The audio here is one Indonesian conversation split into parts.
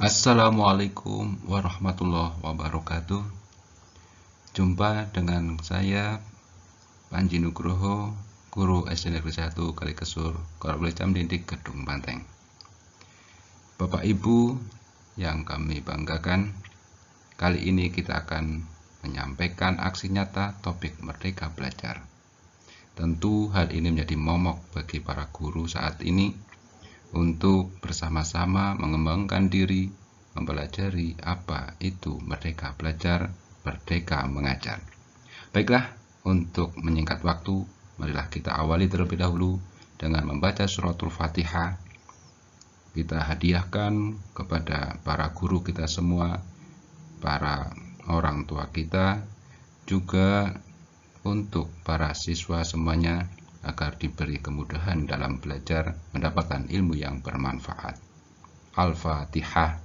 Assalamualaikum warahmatullahi wabarakatuh. Jumpa dengan saya Panji Nugroho, Guru SD Negeri 1 Kalikesur, Korpsjam Didik Kedung Banteng. Bapak Ibu yang kami banggakan, kali ini kita akan menyampaikan aksi nyata topik Merdeka Belajar. Tentu hal ini menjadi momok bagi para guru saat ini untuk bersama-sama mengembangkan diri, mempelajari apa itu merdeka belajar, merdeka mengajar. Baiklah, untuk menyingkat waktu, marilah kita awali terlebih dahulu dengan membaca suratul Fatihah. Kita hadiahkan kepada para guru kita semua, para orang tua kita, juga untuk para siswa semuanya, agar diberi kemudahan dalam belajar, mendapatkan ilmu yang bermanfaat. Al-Fatihah.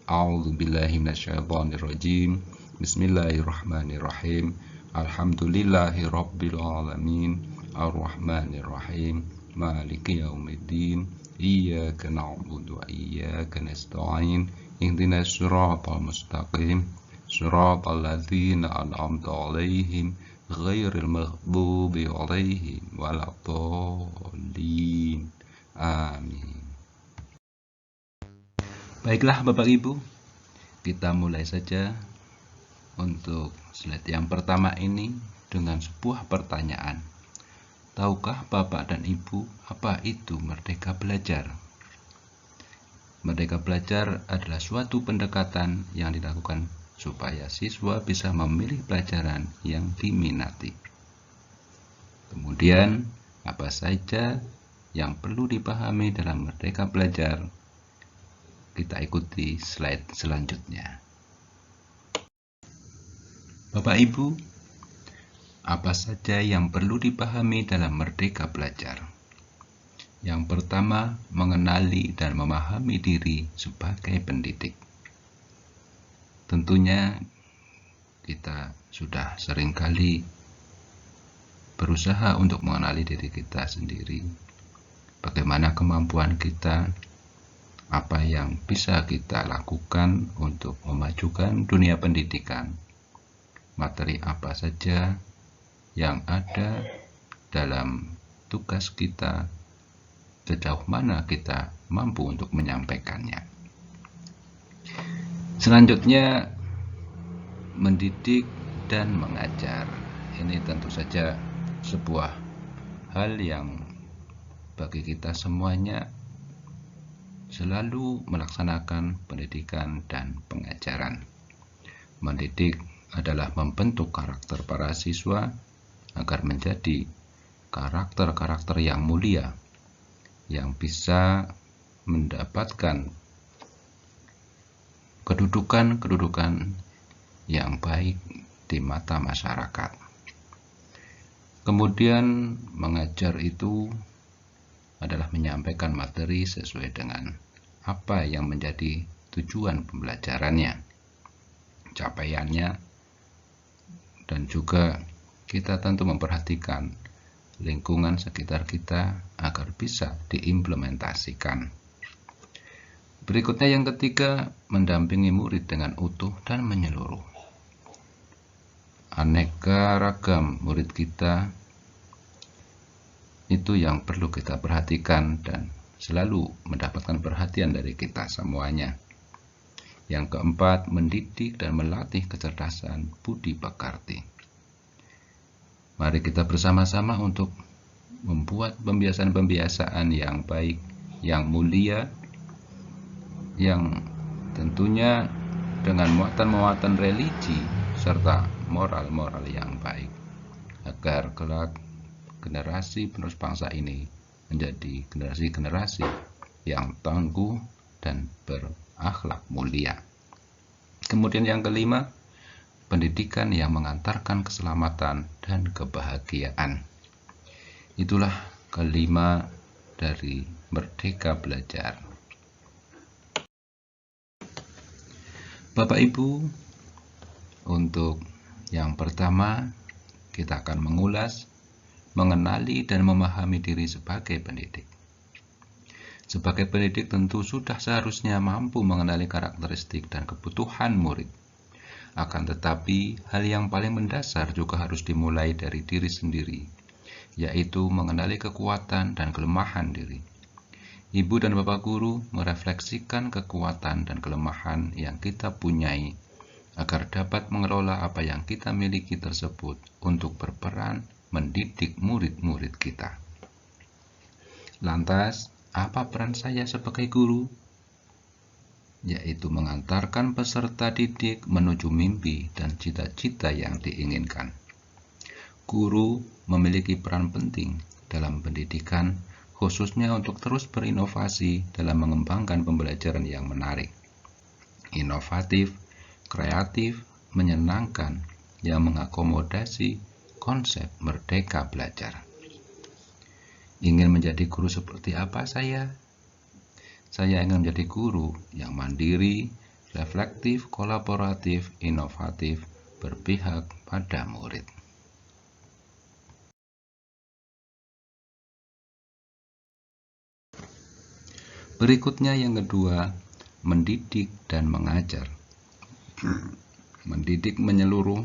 A'udzubillahi minasyaitonirrajim. Bismillahirrahmanirrahim. Alhamdulillahirabbil alamin. Arrahmanirrahim. Maliki yaumiddin. Iyyaka na'budu wa iyyaka nasta'in. Ihdinas siratal mustaqim. Siratal ladzina an'amta 'alaihim ghairil maghdubi 'alaihim waladdallin. Amin. Baiklah Bapak Ibu, kita mulai saja untuk slide yang pertama ini dengan sebuah pertanyaan. Tahukah Bapak dan Ibu apa itu merdeka belajar? Merdeka belajar adalah suatu pendekatan yang dilakukan supaya siswa bisa memilih pelajaran yang diminati. Kemudian, apa saja yang perlu dipahami dalam merdeka belajar? Kita ikuti slide selanjutnya. Bapak Ibu, apa saja yang perlu dipahami dalam merdeka belajar? Yang pertama, mengenali dan memahami diri sebagai pendidik. Tentunya kita sudah seringkali berusaha untuk mengenali diri kita sendiri, bagaimana kemampuan kita, apa yang bisa kita lakukan untuk memajukan dunia pendidikan, materi apa saja yang ada dalam tugas kita, sejauh mana kita mampu untuk menyampaikannya. Selanjutnya, mendidik dan mengajar. Ini tentu saja sebuah hal yang bagi kita semuanya selalu melaksanakan pendidikan dan pengajaran. Mendidik adalah membentuk karakter para siswa agar menjadi karakter-karakter yang mulia, yang bisa mendapatkan kedudukan yang baik di mata masyarakat. Kemudian mengajar itu adalah menyampaikan materi sesuai dengan apa yang menjadi tujuan pembelajarannya, capaiannya, dan juga kita tentu memperhatikan lingkungan sekitar kita agar bisa diimplementasikan. Berikutnya yang ketiga, mendampingi murid dengan utuh dan menyeluruh. Aneka ragam murid kita itu yang perlu kita perhatikan dan selalu mendapatkan perhatian dari kita semuanya. Yang keempat, mendidik dan melatih kecerdasan budi pekerti. Mari kita bersama-sama untuk membuat pembiasaan-pembiasaan yang baik, yang mulia, yang tentunya dengan muatan-muatan religi serta moral-moral yang baik, agar kelak generasi penerus bangsa ini menjadi generasi-generasi yang tangguh dan berakhlak mulia. Kemudian yang kelima, pendidikan yang mengantarkan keselamatan dan kebahagiaan. Itulah kelima dari Merdeka Belajar. Bapak Ibu, untuk yang pertama kita akan mengulas, mengenali dan memahami diri sebagai pendidik. Sebagai pendidik tentu sudah seharusnya mampu mengenali karakteristik dan kebutuhan murid. Akan tetapi, hal yang paling mendasar juga harus dimulai dari diri sendiri, yaitu mengenali kekuatan dan kelemahan diri. Ibu dan Bapak guru merefleksikan kekuatan dan kelemahan yang kita punyai agar dapat mengelola apa yang kita miliki tersebut untuk berperan mendidik murid-murid kita. Lantas, apa peran saya sebagai guru? Yaitu mengantarkan peserta didik menuju mimpi dan cita-cita yang diinginkan. Guru memiliki peran penting dalam pendidikan, khususnya untuk terus berinovasi dalam mengembangkan pembelajaran yang menarik, inovatif, kreatif, menyenangkan, yang mengakomodasi konsep merdeka belajar. Ingin menjadi guru seperti apa saya? Saya ingin menjadi guru yang mandiri, reflektif, kolaboratif, inovatif, berpihak pada murid. Berikutnya yang kedua, mendidik dan mengajar. Mendidik menyeluruh,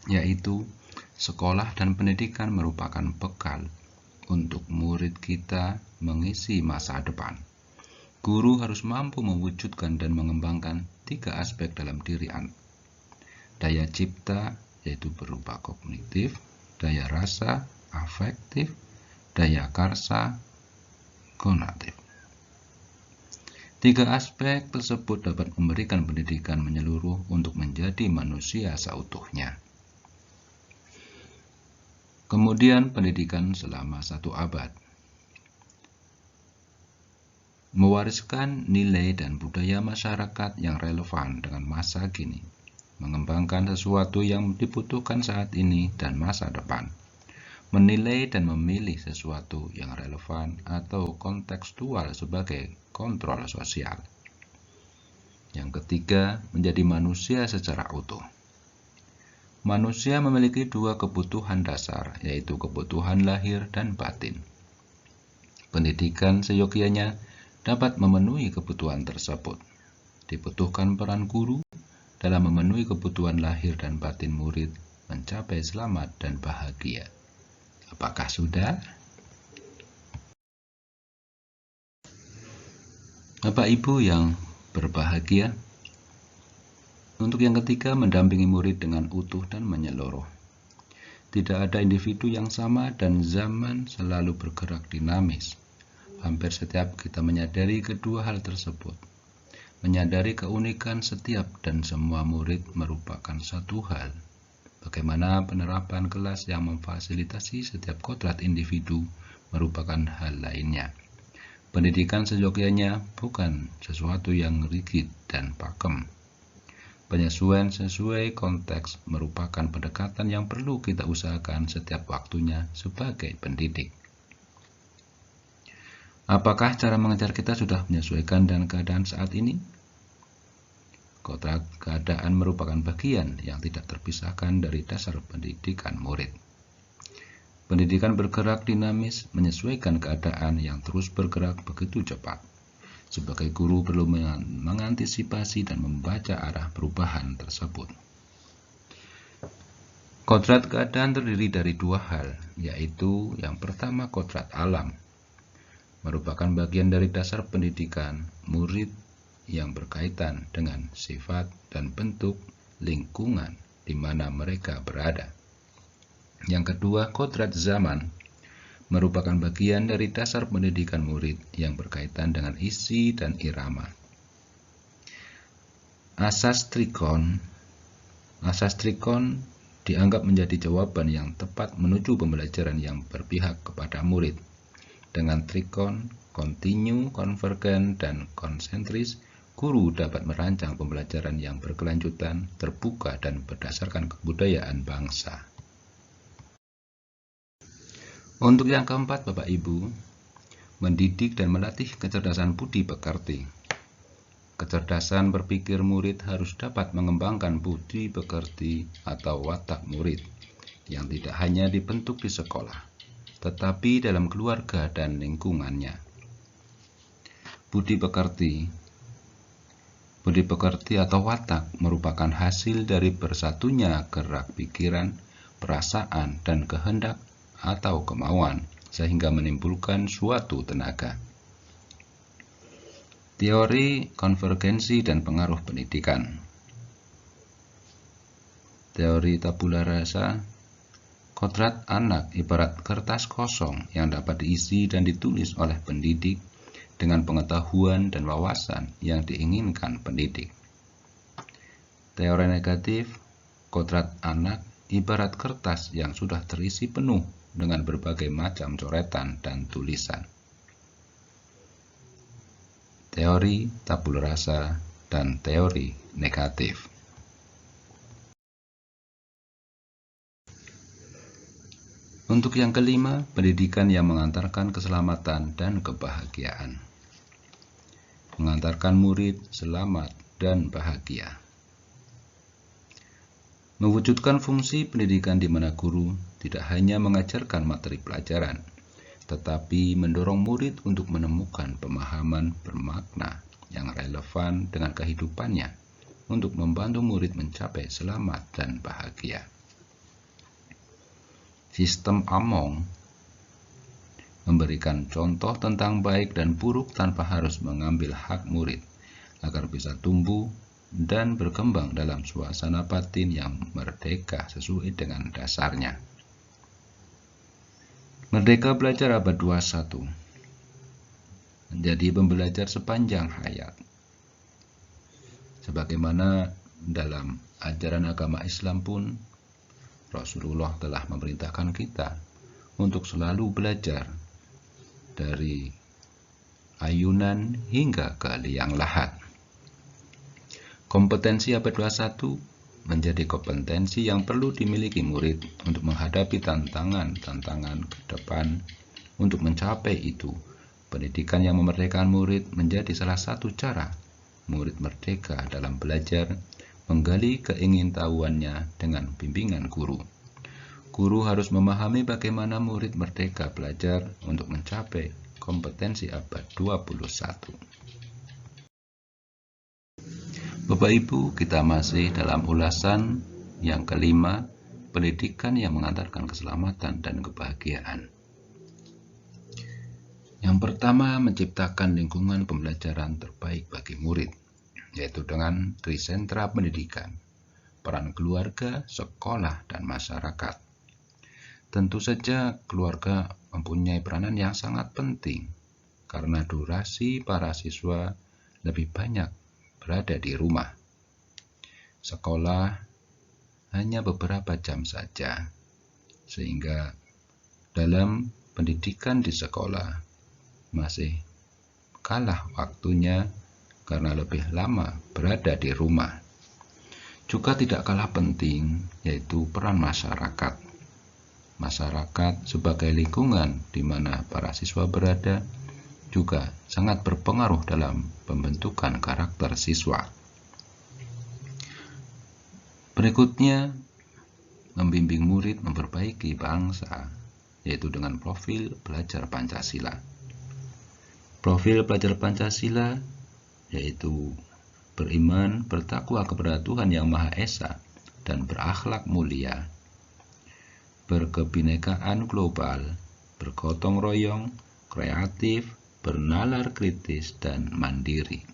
yaitu sekolah dan pendidikan merupakan bekal untuk murid kita mengisi masa depan. Guru harus mampu mewujudkan dan mengembangkan 3 aspek dalam diri anak. Daya cipta, yaitu berupa kognitif, daya rasa, afektif, daya karsa, konatif. 3 aspek tersebut dapat memberikan pendidikan menyeluruh untuk menjadi manusia seutuhnya. Kemudian pendidikan selama 1 abad. Mewariskan nilai dan budaya masyarakat yang relevan dengan masa kini, mengembangkan sesuatu yang dibutuhkan saat ini dan masa depan, menilai dan memilih sesuatu yang relevan atau kontekstual sebagai kontrol sosial. Yang ketiga, menjadi manusia secara utuh. Manusia memiliki 2 kebutuhan dasar, yaitu kebutuhan lahir dan batin. Pendidikan seyogyanya dapat memenuhi kebutuhan tersebut. Dibutuhkan peran guru dalam memenuhi kebutuhan lahir dan batin murid mencapai selamat dan bahagia. Apakah sudah? Bapak Ibu yang berbahagia, untuk yang ketiga, mendampingi murid dengan utuh dan menyeluruh. Tidak ada individu yang sama dan zaman selalu bergerak dinamis. Hampir setiap kita menyadari kedua hal tersebut. Menyadari keunikan setiap dan semua murid merupakan satu hal. Bagaimana penerapan kelas yang memfasilitasi setiap kodrat individu merupakan hal lainnya. Pendidikan seyogyanya bukan sesuatu yang rigid dan pakem. Penyesuaian sesuai konteks merupakan pendekatan yang perlu kita usahakan setiap waktunya sebagai pendidik. Apakah cara mengajar kita sudah menyesuaikan dengan keadaan saat ini? Kodrat keadaan merupakan bagian yang tidak terpisahkan dari dasar pendidikan murid. Pendidikan bergerak dinamis menyesuaikan keadaan yang terus bergerak begitu cepat. Sebagai guru perlu mengantisipasi dan membaca arah perubahan tersebut. Kodrat keadaan terdiri dari 2 hal, yaitu yang pertama kodrat alam, merupakan bagian dari dasar pendidikan murid yang berkaitan dengan sifat dan bentuk lingkungan di mana mereka berada. Yang kedua, kodrat zaman, merupakan bagian dari dasar pendidikan murid yang berkaitan dengan isi dan irama. Asas trikon dianggap menjadi jawaban yang tepat menuju pembelajaran yang berpihak kepada murid. Dengan trikon, kontinu, konvergen, dan konsentris, guru dapat merancang pembelajaran yang berkelanjutan, terbuka, dan berdasarkan kebudayaan bangsa. Untuk yang keempat, Bapak Ibu, mendidik dan melatih kecerdasan budi pekerti. Kecerdasan berpikir murid harus dapat mengembangkan budi pekerti atau watak murid, yang tidak hanya dibentuk di sekolah, tetapi dalam keluarga dan lingkungannya. Budi pekerti. Budi pekerti atau watak merupakan hasil dari bersatunya gerak pikiran, perasaan, dan kehendak atau kemauan, sehingga menimbulkan suatu tenaga. Teori konvergensi dan pengaruh pendidikan. Teori tabula rasa. Kodrat anak ibarat kertas kosong yang dapat diisi dan ditulis oleh pendidik dengan pengetahuan dan wawasan yang diinginkan pendidik. Teori negatif. Kodrat anak ibarat kertas yang sudah terisi penuh dengan berbagai macam coretan dan tulisan. Teori tabula rasa dan teori negatif. Untuk yang kelima, pendidikan yang mengantarkan keselamatan dan kebahagiaan. Mengantarkan murid selamat dan bahagia. Mewujudkan fungsi pendidikan di mana guru tidak hanya mengajarkan materi pelajaran, tetapi mendorong murid untuk menemukan pemahaman bermakna yang relevan dengan kehidupannya untuk membantu murid mencapai selamat dan bahagia. Sistem Among memberikan contoh tentang baik dan buruk tanpa harus mengambil hak murid agar bisa tumbuh dan berkembang dalam suasana batin yang merdeka sesuai dengan dasarnya. Merdeka Belajar Abad 21 menjadi pembelajar sepanjang hayat. Sebagaimana dalam ajaran agama Islam pun, Rasulullah telah memerintahkan kita untuk selalu belajar dari ayunan hingga ke liang lahat. Kompetensi abad 21 menjadi kompetensi yang perlu dimiliki murid untuk menghadapi tantangan-tantangan ke depan. Untuk mencapai itu, pendidikan yang memerdekakan murid menjadi salah satu cara murid merdeka dalam belajar, menggali keingintahuannya dengan bimbingan guru. Guru harus memahami bagaimana murid merdeka belajar untuk mencapai kompetensi abad 21. Bapak Ibu, kita masih dalam ulasan yang kelima, pendidikan yang mengantarkan keselamatan dan kebahagiaan. Yang pertama, menciptakan lingkungan pembelajaran terbaik bagi murid, yaitu dengan trisentra pendidikan, peran keluarga, sekolah, dan masyarakat. Tentu saja keluarga mempunyai peranan yang sangat penting, karena durasi para siswa lebih banyak berada di rumah. Sekolah hanya beberapa jam saja, sehingga dalam pendidikan di sekolah masih kalah waktunya karena lebih lama berada di rumah. Juga tidak kalah penting yaitu peran masyarakat. Masyarakat sebagai lingkungan di mana para siswa berada juga sangat berpengaruh dalam pembentukan karakter siswa. Berikutnya, membimbing murid memperbaiki bangsa, yaitu dengan profil pelajar Pancasila. Profil pelajar Pancasila yaitu beriman, bertakwa kepada Tuhan Yang Maha Esa, dan berakhlak mulia, berkebinekaan global, bergotong royong, kreatif, bernalar kritis, dan mandiri.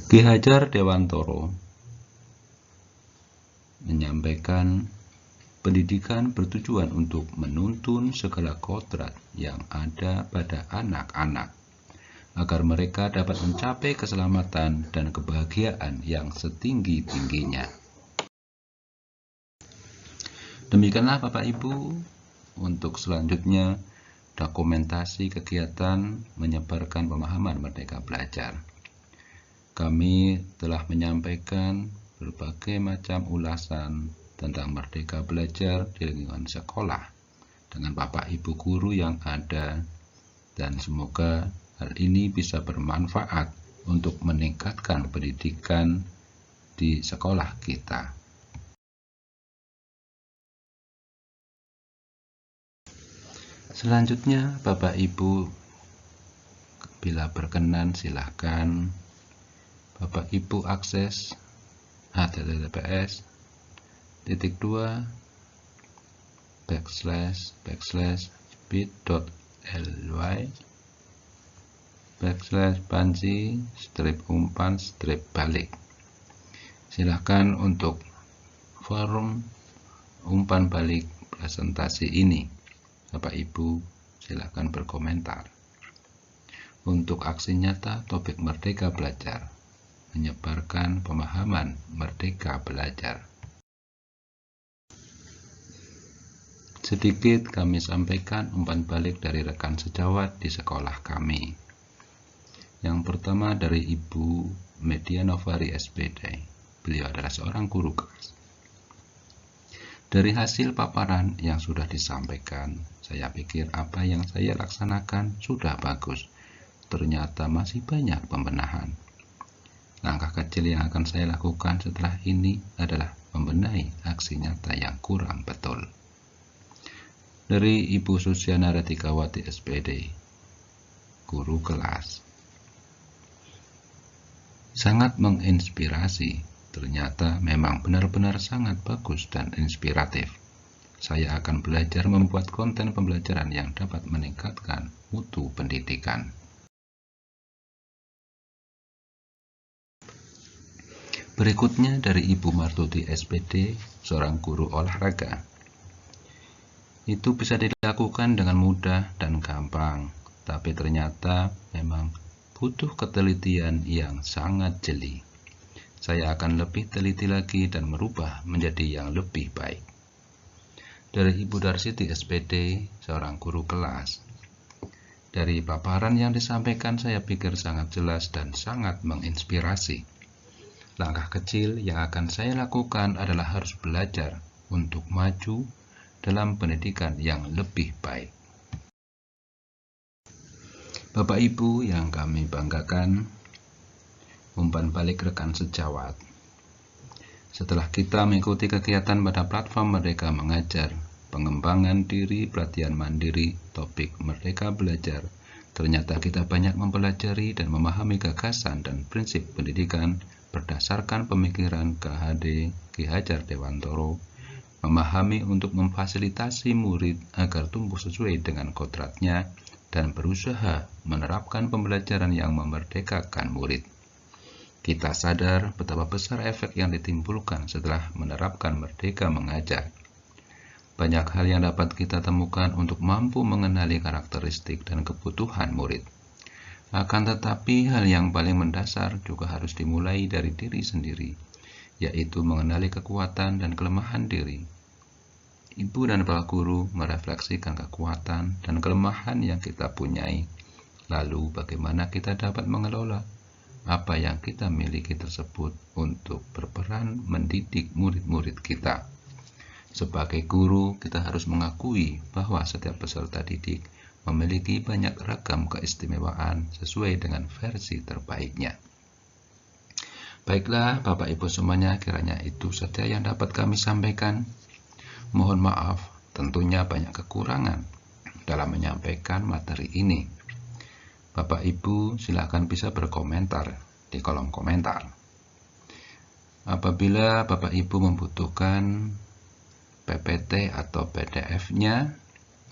Ki Hajar Dewantoro menyampaikan pendidikan bertujuan untuk menuntun segala kodrat yang ada pada anak-anak agar mereka dapat mencapai keselamatan dan kebahagiaan yang setinggi-tingginya. Demikianlah Bapak Ibu, untuk selanjutnya dokumentasi kegiatan menyebarkan pemahaman Merdeka Belajar. Kami telah menyampaikan berbagai macam ulasan tentang Merdeka Belajar di lingkungan sekolah dengan Bapak Ibu guru yang ada, dan semoga hal ini bisa bermanfaat untuk meningkatkan pendidikan di sekolah kita. Selanjutnya, Bapak Ibu bila berkenan silahkan Bapak Ibu akses https://bit.ly/panji-umpan-balik. Silahkan untuk forum umpan balik presentasi ini. Bapak Ibu silahkan berkomentar. Untuk aksi nyata topik Merdeka Belajar, menyebarkan pemahaman Merdeka Belajar. Sedikit kami sampaikan umpan balik dari rekan sejawat di sekolah kami. Yang pertama dari Ibu Medianovari SPD. Beliau adalah seorang guru kelas. Dari hasil paparan yang sudah disampaikan, saya pikir apa yang saya laksanakan sudah bagus. Ternyata masih banyak pembenahan. Langkah kecil yang akan saya lakukan setelah ini adalah membenahi aksi nyata yang kurang betul. Dari Ibu Susiana Ratikawati SPD, guru kelas. Sangat menginspirasi. Ternyata memang benar-benar sangat bagus dan inspiratif. Saya akan belajar membuat konten pembelajaran yang dapat meningkatkan mutu pendidikan. Berikutnya dari Ibu Martuti SPD, seorang guru olahraga. Itu bisa dilakukan dengan mudah dan gampang, tapi ternyata memang butuh ketelitian yang sangat jeli. Saya akan lebih teliti lagi dan merubah menjadi yang lebih baik. Dari Ibu Darsiti SPD, seorang guru kelas. Dari paparan yang disampaikan saya pikir sangat jelas dan sangat menginspirasi. Langkah kecil yang akan saya lakukan adalah harus belajar untuk maju dalam pendidikan yang lebih baik. Bapak Ibu yang kami banggakan, umpan balik rekan sejawat. Setelah kita mengikuti kegiatan pada platform Merdeka Mengajar, pengembangan diri, pelatihan mandiri, topik Merdeka Belajar, ternyata kita banyak mempelajari dan memahami gagasan dan prinsip pendidikan berdasarkan pemikiran KHD Ki Hajar Dewantoro, memahami untuk memfasilitasi murid agar tumbuh sesuai dengan kodratnya dan berusaha menerapkan pembelajaran yang memerdekakan murid. Kita sadar betapa besar efek yang ditimbulkan setelah menerapkan Merdeka Mengajar. Banyak hal yang dapat kita temukan untuk mampu mengenali karakteristik dan kebutuhan murid. Akan tetapi, hal yang paling mendasar juga harus dimulai dari diri sendiri, yaitu mengenali kekuatan dan kelemahan diri. Ibu dan Bapak Guru merefleksikan kekuatan dan kelemahan yang kita punyai, lalu bagaimana kita dapat mengelola apa yang kita miliki tersebut untuk berperan mendidik murid-murid kita. Sebagai guru, kita harus mengakui bahwa setiap peserta didik memiliki banyak ragam keistimewaan sesuai dengan versi terbaiknya. Baiklah, Bapak Ibu semuanya, kiranya itu saja yang dapat kami sampaikan. Mohon maaf, tentunya banyak kekurangan dalam menyampaikan materi ini. Bapak Ibu silakan bisa berkomentar di kolom komentar. Apabila Bapak Ibu membutuhkan PPT atau PDF-nya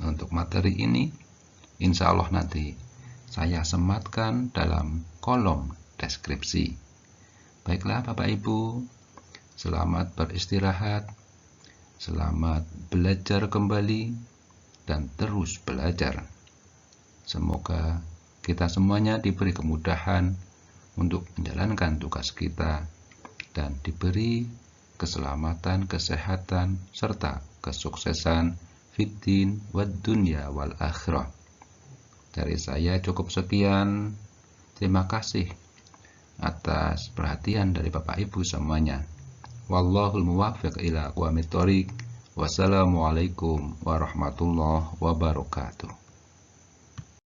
untuk materi ini, insya Allah nanti saya sematkan dalam kolom deskripsi. Baiklah Bapak Ibu, selamat beristirahat, selamat belajar kembali, dan terus belajar. Semoga kita semuanya diberi kemudahan untuk menjalankan tugas kita dan diberi keselamatan, kesehatan, serta kesuksesan fiddin wad dunya wal akhirah. Dari saya cukup sekian. Terima kasih atas perhatian dari Bapak Ibu semuanya. Wallahul muwaffiq ila aqwamit thoriq. Wassalamualaikum warahmatullahi wabarakatuh.